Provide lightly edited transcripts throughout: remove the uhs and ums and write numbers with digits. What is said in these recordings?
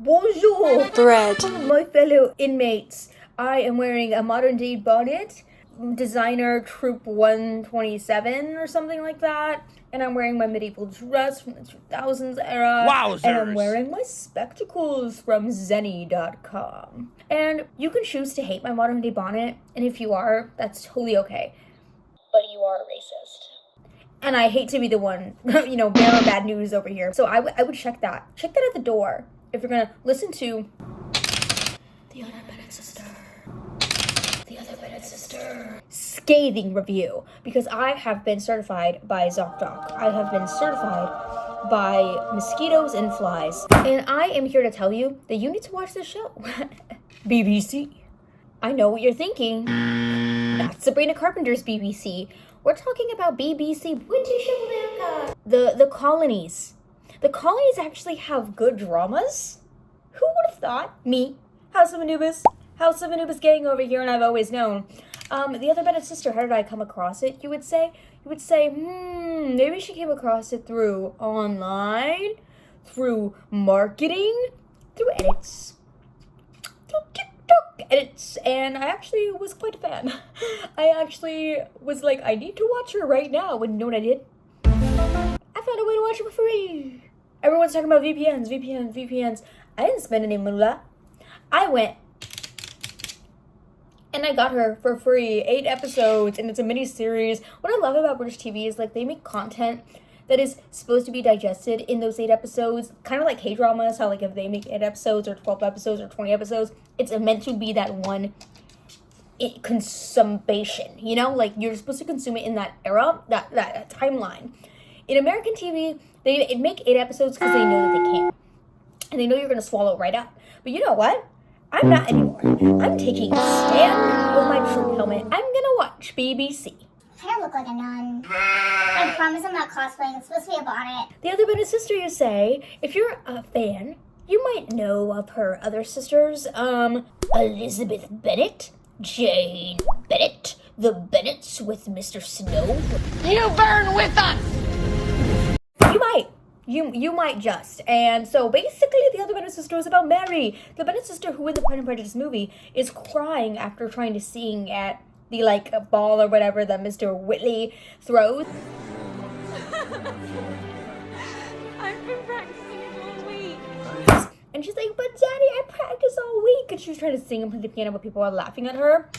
Bonjour! Bread. My fellow inmates, I am wearing a modern day bonnet, designer Troop 127 or something like that, and I'm wearing my medieval dress from the 2000s era. Wowzers! And I'm wearing my spectacles from Zenny.com. And you can choose to hate my modern day bonnet, and if you are, that's totally okay. But you are a racist. And I hate to be the one, bearer of bad news over here. So I would check that. Check that at the door if you're gonna listen to The Other Bennet Sister. The Other Bennet Sister. Scathing review. Because I have been certified by ZocDoc. I have been certified by mosquitoes and flies. And I am here to tell you that you need to watch this show. BBC. I know what you're thinking. Not Sabrina Carpenter's BBC. We're talking about BBC British America. The colonies. The colonies actually have good dramas. Who would have thought? Me. House of Anubis gang over here, and I've always known. The Other Bennet Sister, how did I come across it, you would say? You would say, maybe she came across it through online, through marketing, through edits, through TikTok edits, and I actually was quite a fan. I actually was like, I need to watch her right now, and you know what I did? I found a way to watch it for free. Everyone's talking about VPNs. I didn't spend any moolah. I went and I got her for free, 8 episodes, and it's a mini-series. What I love about British TV is, like, they make content that is supposed to be digested in those 8 episodes, kind of like K-dramas, how, like, if they make 8 episodes or 12 episodes or 20 episodes, it's meant to be that one consumption, Like, you're supposed to consume it in that era, that timeline. In American TV, they make 8 episodes because they know that they can't. And they know you're going to swallow it right up. But you know what? I'm not anymore. I'm taking a stand with my troop helmet. I'm gonna watch BBC. I kind of look like a nun. I promise I'm not cosplaying. It's supposed to be a bonnet. The Other Bennet Sister, you say. If you're a fan, you might know of her other sisters. Elizabeth Bennet, Jane Bennet, the Bennets with Mr. Snow. You burn with us! You might. You might just. And so basically The Other Bennet Sister is about Mary, the Bennet sister who in the Pride and Prejudice movie is crying after trying to sing at the ball or whatever that Mr. Whitley throws. I've been practicing all week. And she's like, but Daddy, I practice all week. And she was trying to sing and play the piano, but people are laughing at her.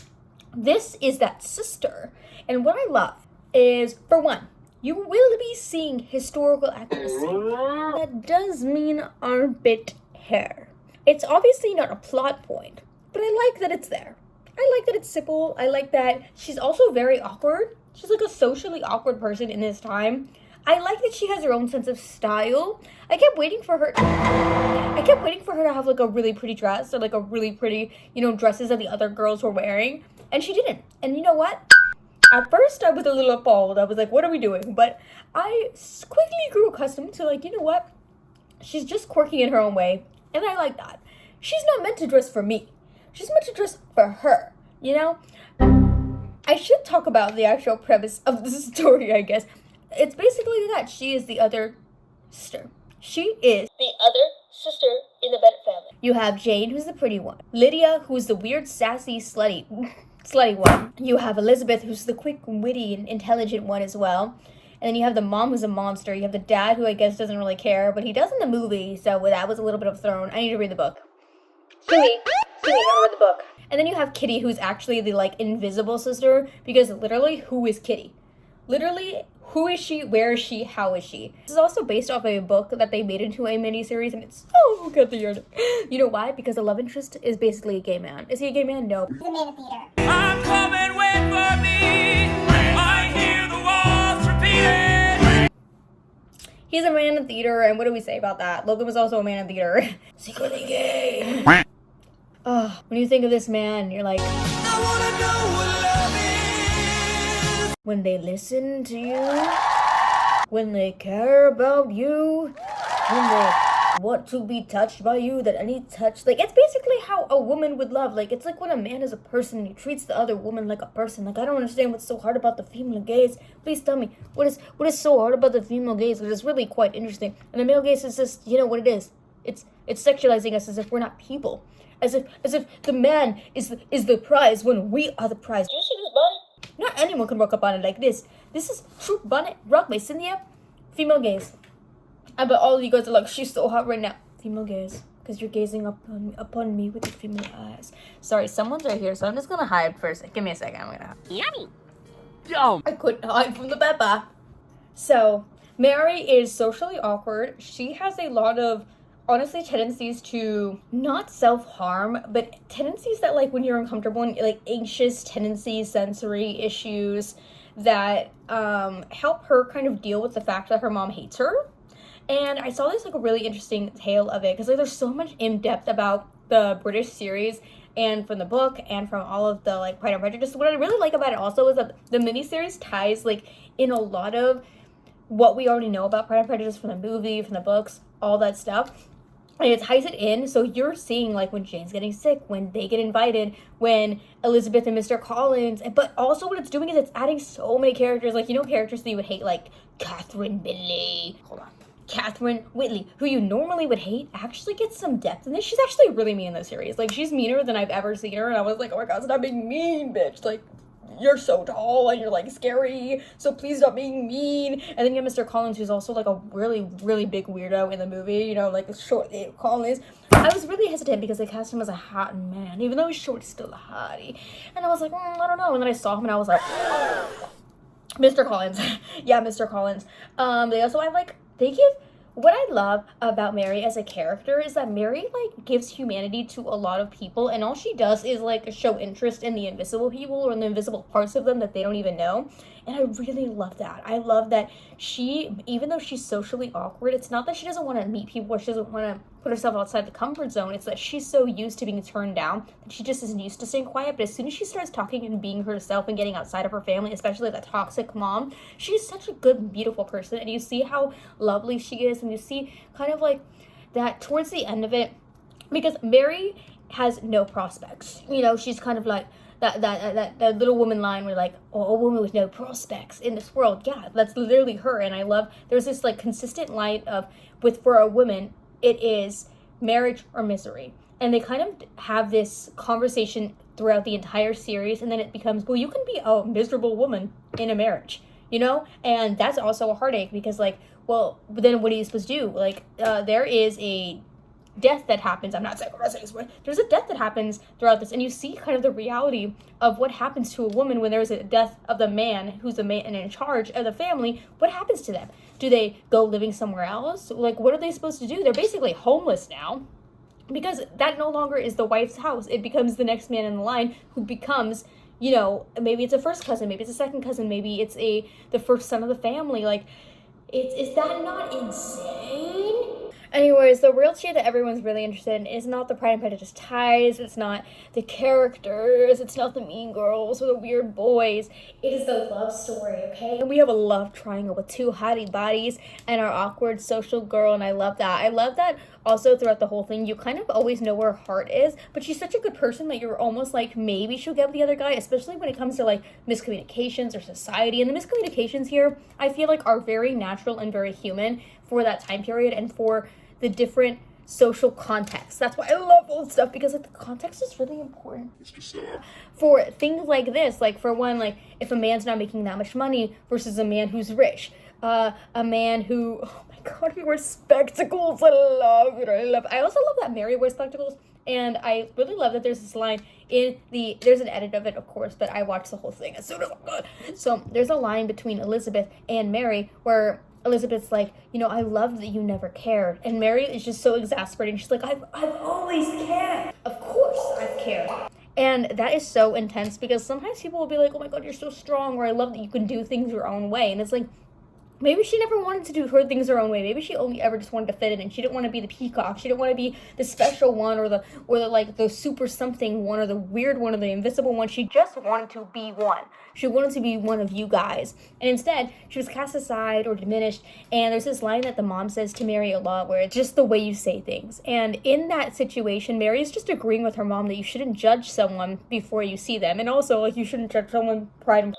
This is that sister. And what I love is, for one, you will be seeing historical accuracy. That does mean armpit hair. It's obviously not a plot point, but I like that it's there. I like that it's simple. I like that she's also very awkward. She's like a socially awkward person in this time. I like that she has her own sense of style. I kept waiting for her to have like a really pretty dress or like a really pretty, dresses that the other girls were wearing. And she didn't. And you know what? At first, I was a little appalled. I was like, what are we doing? But I quickly grew accustomed to, you know what? She's just quirky in her own way. And I like that. She's not meant to dress for me. She's meant to dress for her, I should talk about the actual premise of the story, I guess. It's basically that she is the other sister. She is the other sister in the Bennet family. You have Jane, who's the pretty one. Lydia, who's the weird, sassy, slutty one. You have Elizabeth, who's the quick, witty, and intelligent one as well. And then you have the mom, who's a monster. You have the dad, who I guess doesn't really care, but he does in the movie, so that was a little bit of a thrown. I need to read the book. Huey, I read the book. And then you have Kitty, who's actually the, invisible sister, because literally, who is Kitty? Literally, who is she? Where is she? How is she? This is also based off a book that they made into a miniseries, and it's so good to hear. You know why? Because the love interest is basically a gay man. Is he a gay man? No. He's a man of theater. I'm coming, wait for me. I hear the walls repeating. He's a man of theater, and what do we say about that? Logan was also a man of theater. Secretly gay. When you think of this man, you're like, I wanna know what love is. when they listen to you, when they care about you, when they want to be touched by you, that any touch, it's basically how a woman would love. It's like when a man is a person and he treats the other woman like a person. I don't understand what's so hard about the female gaze. Please tell me, what is so hard about the female gaze? Because it's really quite interesting. And the male gaze is just, what it is. It's It's sexualizing us as if we're not people. As if the man is the prize when we are the prize. Do you see this bonnet? Not anyone can rock a bonnet like this. This is true bonnet rock by Cynthia. Female gaze. I bet all of you guys are like, she's so hot right now. Female gaze. Because you're gazing upon me with your female eyes. Sorry, someone's right here, so I'm just gonna hide for a second. Give me a second, I'm gonna hide. Yummy. Yum. I couldn't hide from the Peppa. So, Mary is socially awkward. She has a lot of, honestly, tendencies to not self-harm, but tendencies that, like, when you're uncomfortable, and, like, anxious tendencies, sensory issues that help her kind of deal with the fact that her mom hates her. And I saw this, like, a really interesting tale of it, because, like, there's so much in-depth about the British series, and from the book, and from all of the, like, Pride and Prejudice. What I really like about it also is that the miniseries ties, like, in a lot of what we already know about Pride and Prejudice from the movie, from the books, all that stuff. And it ties it in, so you're seeing, like, when Jane's getting sick, when they get invited, when Elizabeth and Mr. Collins, but also what it's doing is it's adding so many characters, like, you know, characters that you would hate, like Catherine Billy, Catherine Whitley, who you normally would hate, actually gets some depth in this. She's actually really mean in this series. Like, she's meaner than I've ever seen her, and I was like, oh my god, stop being mean, bitch. Like, you're so tall, and you're, like, scary, so please stop being mean. And then you have Mr. Collins, who's also, like, a really, really big weirdo in the movie, you know, like, a short Collins. I was really hesitant because they cast him as a hot man, even though he's short, he's still a hottie. And I was like, I don't know. And then I saw him, and I was like, Mr. Collins. Yeah, Mr. Collins. They also have, like, they give, what I love about Mary as a character is that Mary, like, gives humanity to a lot of people, and all she does is, like, show interest in the invisible people or in the invisible parts of them that they don't even know. And I really love that. I love that she, even though she's socially awkward, it's not that she doesn't want to meet people or she doesn't want to put herself outside the comfort zone. It's that she's so used to being turned down that she just isn't used to staying quiet. But as soon as she starts talking and being herself and getting outside of her family, especially that toxic mom, she's such a good, beautiful person. And you see how lovely she is, and you see kind of like that towards the end of it, because Mary has no prospects. You know, she's kind of like that little woman line where, like, oh, a woman with no prospects in this world. Yeah, that's literally her. And I love, there's this, like, consistent line of, for a woman, it is marriage or misery. And they kind of have this conversation throughout the entire series, and then it becomes, well, you can be a miserable woman in a marriage, you know? And that's also a heartache, because, like, well, but then what are you supposed to do? Like, there is a death that happens. I'm not saying there's a death that happens throughout this, and you see kind of the reality of what happens to a woman when there's a death of the man who's the man and in charge of the family. What happens to them? Do they go living somewhere else? Like, what are they supposed to do? They're basically homeless now, because that no longer is the wife's house. It becomes the next man in the line, who becomes, you know, maybe it's a first cousin, maybe it's a second cousin, maybe it's the first son of the family. Like, is that not insane? Anyways, the real tea that everyone's really interested in is not the Pride and Prejudice ties, it's not the characters, it's not the mean girls or the weird boys. It is the love story, okay? And we have a love triangle with two hottie bodies and our awkward social girl, and I love that. I love that also throughout the whole thing, you kind of always know where her heart is, but she's such a good person that you're almost like, maybe she'll get with the other guy, especially when it comes to, like, miscommunications or society. And the miscommunications here, I feel like, are very natural and very human for that time period and for the different social context. That's why I love old stuff, because, like, the context is really important for things like this. Like, for one, like, if a man's not making that much money versus a man who's rich, a man who, oh my god, he wears spectacles. I love it. I also love that Mary wears spectacles, and I really love that there's this line in there's an edit of it, of course, but I watched the whole thing as soon as I could. So there's a line between Elizabeth and Mary where Elizabeth's like, you know, I love that you never cared. And Mary is just so exasperating. She's like, I've always cared. Of course I've cared. And that is so intense, because sometimes people will be like, oh my god, you're so strong, or I love that you can do things your own way. And it's like, maybe she never wanted to do her things her own way. Maybe she only ever just wanted to fit in, and she didn't want to be the peacock. She didn't want to be the special one, or the like the super something one, or the weird one, or the invisible one. She just wanted to be one. She wanted to be one of you guys. And instead, she was cast aside or diminished. And there's this line that the mom says to Mary a lot, where it's just the way you say things. And in that situation, Mary is just agreeing with her mom that you shouldn't judge someone before you see them. And also, like, you shouldn't judge someone Pride and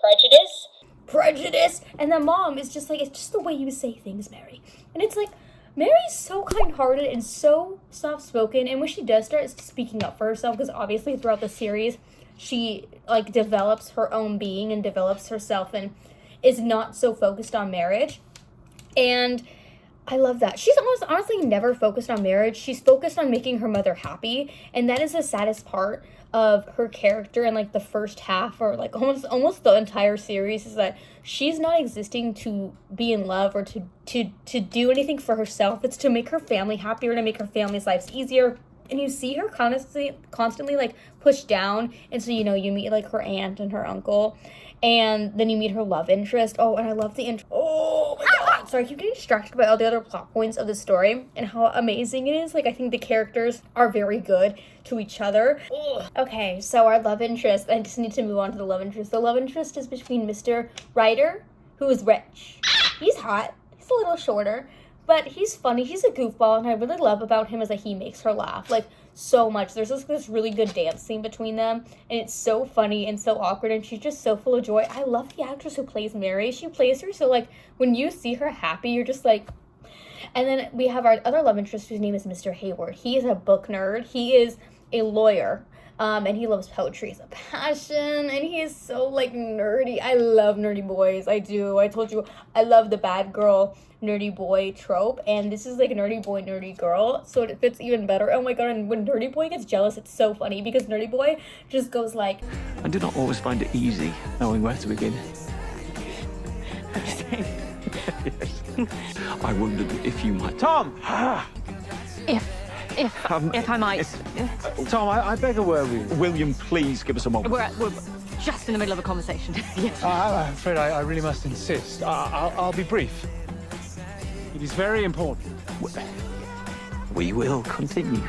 Prejudice. And the mom is just like, it's just the way you say things, Mary. And it's like, Mary's so kind-hearted and so soft-spoken, and when she does start speaking up for herself, because obviously throughout the series, she, like, develops her own being and develops herself and is not so focused on marriage. And I love that. She's almost honestly never focused on marriage. She's focused on making her mother happy, and that is the saddest part of her character in, like, the first half, or, like, almost the entire series, is that she's not existing to be in love or to do anything for herself. It's to make her family happier, to make her family's lives easier. And you see her constantly like pushed down. And so, you know, you meet like her aunt and her uncle, and then you meet her love interest. Oh, and I love the intro. Oh my god. Sorry, I keep getting distracted by all the other plot points of the story and how amazing it is. Like, I think the characters are very good to each other. Ugh. Okay, so our love interest. I just need to move on to the love interest. The love interest is between Mr. Ryder, who is rich. He's hot. He's a little shorter, but he's funny. He's a goofball, and I really love about him is that he makes her laugh, like, so much. There's this really good dance scene between them, and it's so funny and so awkward, and she's just so full of joy. I love the actress who plays Mary. She plays her so, like, when you see her happy, you're just like... And then we have our other love interest, whose name is Mr. Hayward. He is a book nerd. He is a lawyer. And he loves poetry as a passion, and he is so, like, nerdy. I love nerdy boys. I do. I told you, I love the bad girl, nerdy boy trope, and this is, like, a nerdy boy, nerdy girl, so it fits even better. Oh my god, and when nerdy boy gets jealous, it's so funny, because nerdy boy just goes like... I do not always find it easy knowing where to begin. Yes. I wondered if you might... Tom! If I might. Tom, I beg a word with you. William, please give us a moment. We're just in the middle of a conversation. Yes. I'm afraid I really must insist. I'll be brief. It is very important. We will continue.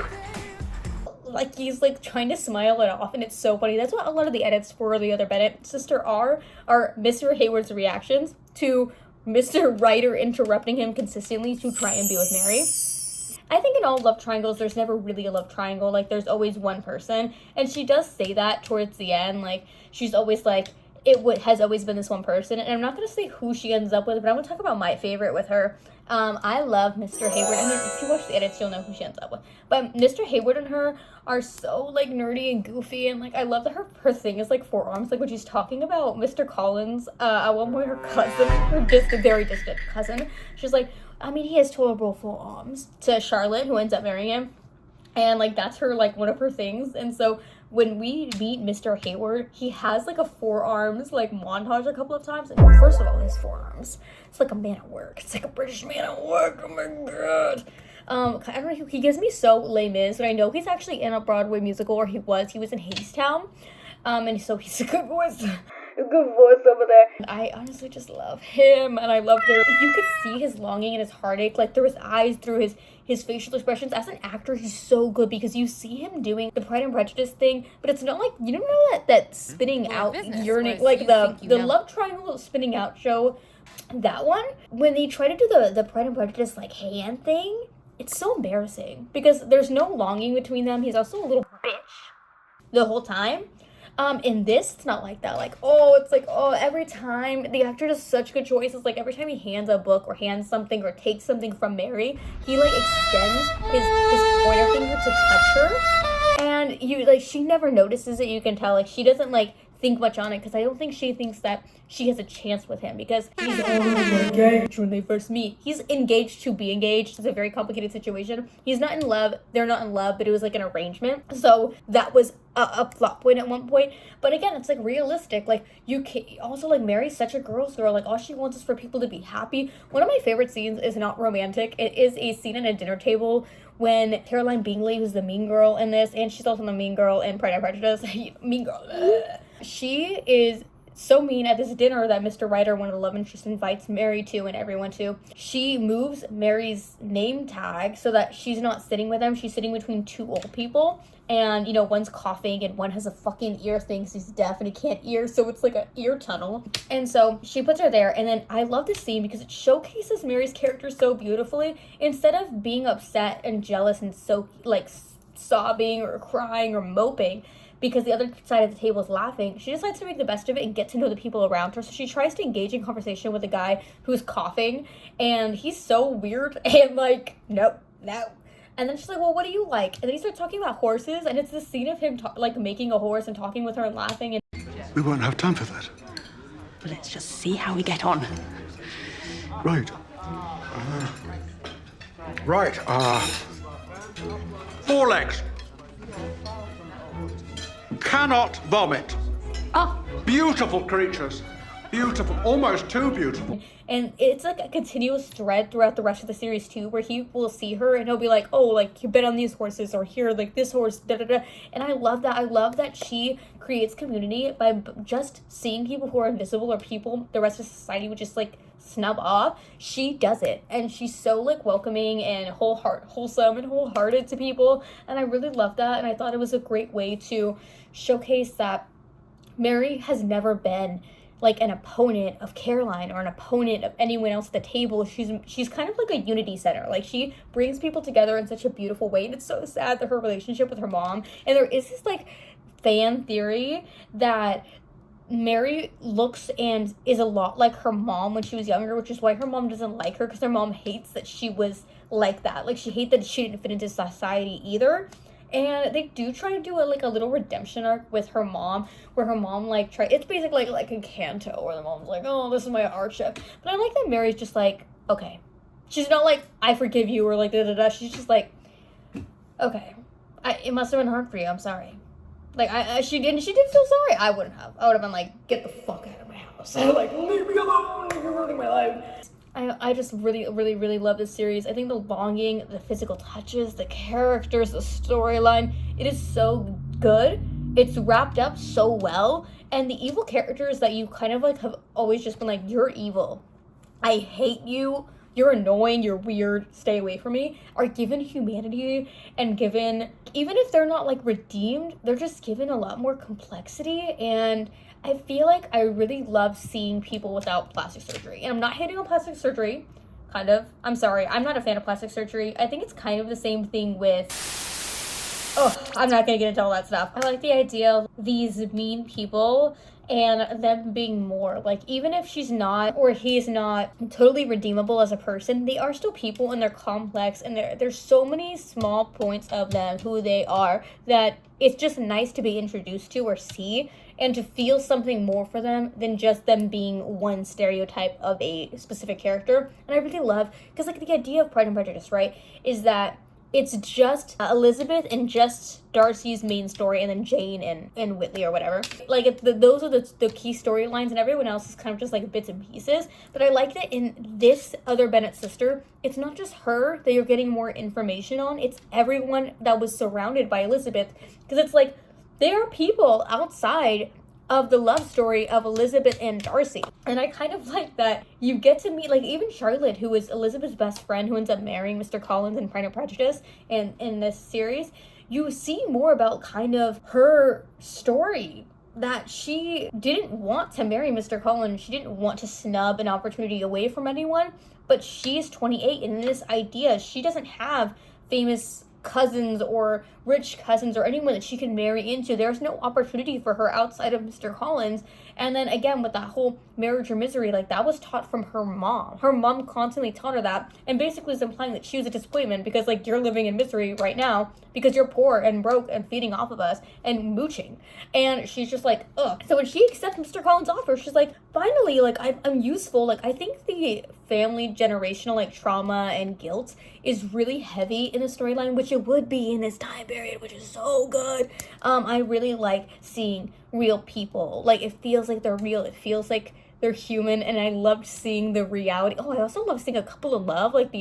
Like, he's, like, trying to smile it off, and it's so funny. That's what a lot of the edits for the other Bennet sister are Mr. Hayward's reactions to Mr. Ryder interrupting him consistently to try and be with Mary. I think in all love triangles, there's never really a love triangle. Like, there's always one person. And she does say that towards the end. Like, she's always like, has always been this one person. And I'm not going to say who she ends up with, but I'm going to talk about my favorite with her. I love Mr. Hayward. I mean, if you watch the edits, you'll know who she ends up with. But Mr. Hayward and her are so, like, nerdy and goofy. And, like, I love that her thing is, like, forearms. Like, when she's talking about Mr. Collins, at one point, her cousin, her very distant cousin, she's like, I mean, he has tolerable forearms, to Charlotte, who ends up marrying him. And, like, that's her, like, one of her things. And so when we meet Mr. Hayward, he has, like, a forearms, like, montage a couple of times. And first of all, his forearms, it's like a man at work. It's like a British man at work. Oh, my God. I don't know, he gives me so Les Mis, but I know he's actually in a Broadway musical, or he was in Hadestown. And so he's a good voice. A good voice over there. I honestly just love him, and I love you could see his longing and his heartache, like, through his eyes, through his facial expressions. As an actor, he's so good, because you see him doing the Pride and Prejudice thing, but it's not like, you don't know that spinning out yearning, like the love triangle spinning out show, that one, when they try to do the Pride and Prejudice, like, hand thing, it's so embarrassing, because there's no longing between them. He's also a little bitch the whole time. In this, it's not like that. Like, it's like, every time, the actor does such good choices. Like, every time he hands a book or hands something or takes something from Mary, he, like, extends his pointer finger to touch her. And she never notices it. You can tell, like, she doesn't, like, think much on it, because I don't think she thinks that she has a chance with him, because he's engaged when they first meet. He's engaged to be engaged. It's a very complicated situation. He's not in love. They're not in love, but it was like an arrangement. So that was a plot point at one point. But again, it's like realistic. Like, you can also, like, Mary's such a girl's girl. Like, all she wants is for people to be happy. One of my favorite scenes is not romantic. It is a scene at a dinner table when Caroline Bingley, who's the mean girl in this, and she's also the mean girl in Pride and Prejudice. Mean girl. She is so mean at this dinner that Mr. Ryder, one of the love interests, invites Mary to and everyone to. She moves Mary's name tag so that she's not sitting with them. She's sitting between two old people. And, one's coughing and one has a fucking ear thing because he's deaf and he can't hear. So it's like an ear tunnel. And so she puts her there. And then I love this scene because it showcases Mary's character so beautifully. Instead of being upset and jealous and so, like, sobbing or crying or moping, because the other side of the table is laughing, she decides to make the best of it and get to know the people around her. So she tries to engage in conversation with a guy who's coughing, and he's so weird and like, no. And then she's like, well, what do you like? And then he starts talking about horses, and it's the scene of him like making a horse and talking with her and laughing. And We won't have time for that. Let's just see how we get on. Right. Four legs. Cannot vomit. Oh, Beautiful creatures. Beautiful. Almost too beautiful. And it's like a continuous thread throughout the rest of the series too, where he will see her and he'll be like, oh, like, you've been on these horses, or here, like, this horse, da-da-da. And I love that. I love that she creates community by just seeing people who are invisible, or people the rest of society would just, like, snub off. She does it. And she's so, like, welcoming and wholesome and wholehearted to people. And I really love that. And I thought it was a great way to showcase that Mary has never been like an opponent of Caroline or an opponent of anyone else at the table. She's kind of like a unity center. Like, she brings people together in such a beautiful way. And it's so sad that her relationship with her mom, and there is this like fan theory that Mary looks and is a lot like her mom when she was younger, which is why her mom doesn't like her, because her mom hates that she was like that. Like, she hates that she didn't fit into society either. And they do try to do a little redemption arc with her mom, where her mom it's basically like a Canto, where the mom's like, oh, this is my hardship. But I like that Mary's just like, okay. She's not like, I forgive you, or like da-da-da. She's just like, okay, it must have been hard for you, I'm sorry. Like, she did feel sorry. I wouldn't have. I would have been like, get the fuck out of my house. Like, leave me alone, you're ruining my life. I just really, really, really love this series. I think the longing, the physical touches, the characters, the storyline, it is so good. It's wrapped up so well. And the evil characters that you kind of like have always just been like, you're evil, I hate you, you're annoying, you're weird, stay away from me, are given humanity and given, even if they're not like redeemed, they're just given a lot more complexity. And I feel like I really love seeing people without plastic surgery. And I'm not hating on plastic surgery, kind of. I'm sorry, I'm not a fan of plastic surgery. I think it's kind of the same thing with, I'm not gonna get into all that stuff. I like the idea of these mean people and them being more. Like, even if she's not, or he's not totally redeemable as a person, they are still people, and they're complex, and there's so many small points of them, who they are, that it's just nice to be introduced to or see, and to feel something more for them than just them being one stereotype of a specific character. And I really love, because like the idea of Pride and Prejudice, right, is that it's just Elizabeth and just Darcy's main story, and then Jane and Whitley or whatever. Like, those are the key storylines, and everyone else is kind of just like bits and pieces. But I like that in this other Bennet sister, it's not just her that you're getting more information on, it's everyone that was surrounded by Elizabeth. Because it's like, there are people outside of the love story of Elizabeth and Darcy. And I kind of like that you get to meet, like, even Charlotte, who is Elizabeth's best friend, who ends up marrying Mr. Collins in Pride and Prejudice, and in this series, you see more about kind of her story, that she didn't want to marry Mr. Collins. She didn't want to snub an opportunity away from anyone, but she's 28, and in this idea, she doesn't have famous cousins or rich cousins or anyone that she can marry into. There's no opportunity for her outside of Mr. Collins. And then again, with that whole marriage or misery, like, that was taught from her mom. Her mom constantly taught her that, and basically is implying that she was a disappointment because, like, you're living in misery right now because you're poor and broke and feeding off of us and mooching. And she's just like, ugh. So when she accepts Mr. Collins' offer, she's like, finally, like, I'm useful. Like, I think the family generational, like, trauma and guilt is really heavy in the storyline, which it would be in this time period, which is so good. I really like seeing real people. Like, it feels like they're real. It feels like they're human, and I loved seeing the reality. I also love seeing a couple in love, like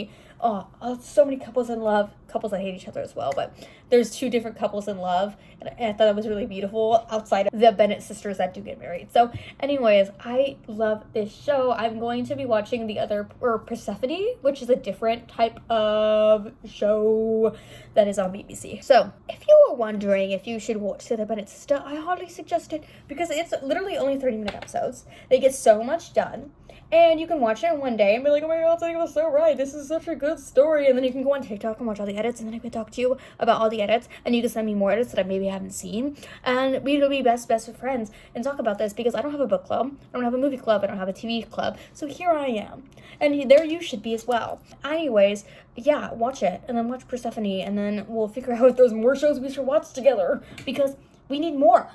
so many couples in love, couples that hate each other as well, but there's two different couples in love, and I thought that was really beautiful outside of the Bennet sisters that do get married. So anyways, I love this show. I'm going to be watching the other, or Persephone, which is a different type of show that is on BBC. So if you are wondering if you should watch The Bennet Sister, I hardly suggest it because it's literally only 30-minute episodes. They get so much done. And you can watch it in one day and be like, oh my god, it was so right. This is such a good story. And then you can go on TikTok and watch all the edits. And then I can talk to you about all the edits. And you can send me more edits that I maybe haven't seen. And we'll be best of friends and talk about this because I don't have a book club. I don't have a movie club. I don't have a TV club. So here I am. And there you should be as well. Anyways, yeah, watch it. And then watch Persephone. And then we'll figure out if there's more shows we should watch together. Because we need more.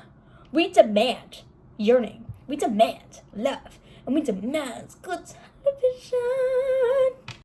We demand yearning. We demand love. And we demand good television.